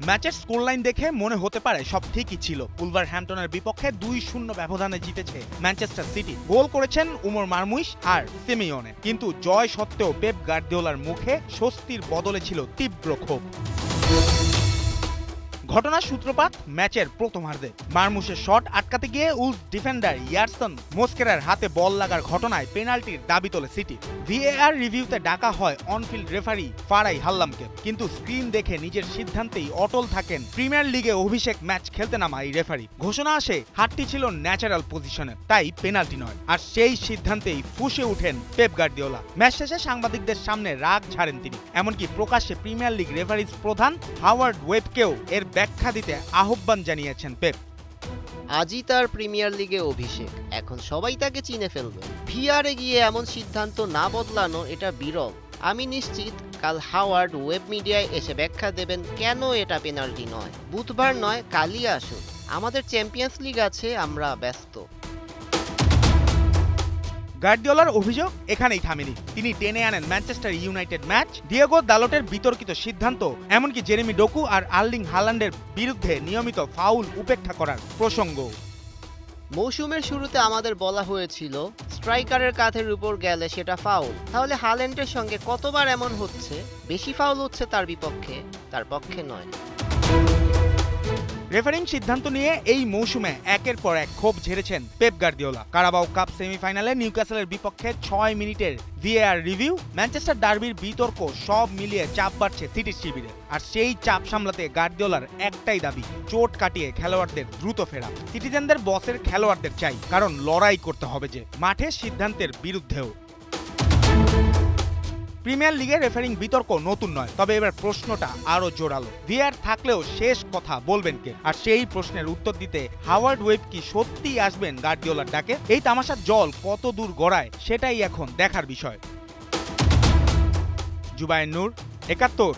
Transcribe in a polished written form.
ম্যাচের score line দেখে মনে হতে পারে সব ঠিকই ছিল। উলভারহ্যাম্পটনের বিপক্ষে 2-0 ব্যবধানে জিতেছে ম্যানচেস্টার সিটি। গোল করেছেন উমর মারমুইশ আর সিমিওনে। কিন্তু জয় সত্ত্বেও পেপ গার্দিওলার মুখে স্বস্তির বদলে ছিল তীব্র ক্ষোভ। ঘটনার সূত্রপাত ম্যাচের প্রথমার্ধে। মারমুশের শট আটকাতে গিয়ে উলস ডিফেন্ডার ইয়ারসন মোস্কেরার হাতে বল লাগার ঘটনায় পেনাল্টির দাবি তোলে সিটি। ভিএআর রিভিউতে ডাকা হয় অনফিল্ড রেফারি ফারাই হাল্লামকে, কিন্তু স্ক্রিন দেখে নিজের সিদ্ধান্তেই অটল থাকেন প্রিমিয়ার লিগে অভিষেক ম্যাচ খেলতে নামা এই রেফারি। ঘোষণা আসে হাতটি ছিল ন্যাচারাল পজিশনে, তাই পেনাল্টি নয়। আর সেই সিদ্ধান্তেই ফুঁসে উঠেন পেপ গার্দিওলা। ম্যাচ শেষে সাংবাদিকদের সামনে রাগ ঝাড়েন তিনি। এমনকি প্রকাশ্যে প্রিমিয়ার লিগ রেফারিজ প্রধান হাওয়ার্ড ওয়েবকেও এর ব্যাখ্যা দিতে আহ্বান জানিয়েছেন পেপ। আজই তার প্রিমিয়ার লিগে অভিষেক, এখন সবাই তাকে চিনে ফেলবে। ভিআরে গিয়ে এমন সিদ্ধান্ত না বদলানো এটা বিরল। আমি নিশ্চিত কাল হাওয়ার্ড ওয়েব মিডিয়ায় এসে ব্যাখ্যা দেবেন কেন এটা পেনাল্টি নয়। বুধবার নয়, কালই আসুন। আমাদের চ্যাম্পিয়ন্স লিগ আছে, আমরা ব্যস্ত। গার্দিওলার অভিযোগ এখানেই থামেনি। তিনি টেনে আনেন ম্যানচেস্টার ইউনাইটেড ম্যাচ, ডিয়েগো দালটের বিতর্কিত সিদ্ধান্ত, এমনকি জেরেমি ডোকু আর আর্লিং হালান্ডের বিরুদ্ধে নিয়মিত ফাউল উপেক্ষা করার প্রসঙ্গ। মৌসুমের শুরুতে আমাদের বলা হয়েছিল স্ট্রাইকারের কাঁধের উপর গেলে সেটা ফাউল। তাহলে হাল্যান্ডের সঙ্গে কতবার এমন হচ্ছে? বেশি ফাউল হচ্ছে তার বিপক্ষে, তার পক্ষে নয়। রেফারিং সিদ্ধান্ত নিয়ে এই মৌসুমে একের পর এক ক্ষোভ ঝেড়েছেন পেপ গার্দিওলা। কারাবাও কাপ সেমিফাইনালে নিউক্যাসলের বিপক্ষে 6 মিনিটের ভিএআর রিভিউ, ম্যানচেস্টার ডার্বির বিতর্ক, সব মিলিয়ে চাপ বাড়ছে সিটির শিবিরে। আর সেই চাপ সামলাতে গার্দিওলার একটাই দাবি, চোট কাটিয়ে খেলোয়াড়দের দ্রুত ফেরা। সিটিজেনদের বসের খেলোয়াড়দের চাই, কারণ লড়াই করতে হবে যে মাঠে সিদ্ধান্তের বিরুদ্ধেও। প্রিমিয়ার লিগে রেফারিং বিতর্ক নতুন নয়, তবে এবার প্রশ্নটা আরো জোরালো। ভিআর থাকলেও শেষ কথা বলবেন কে? আর সেই প্রশ্নের উত্তর দিতে হাওয়ার্ড ওয়েব কি সত্যিই আসবেন গার্দিওলার ডাকে? এই তামাশার জল কত দূর গড়ায় সেটাই এখন দেখার বিষয়। জুবায়ের নূর, ৭১।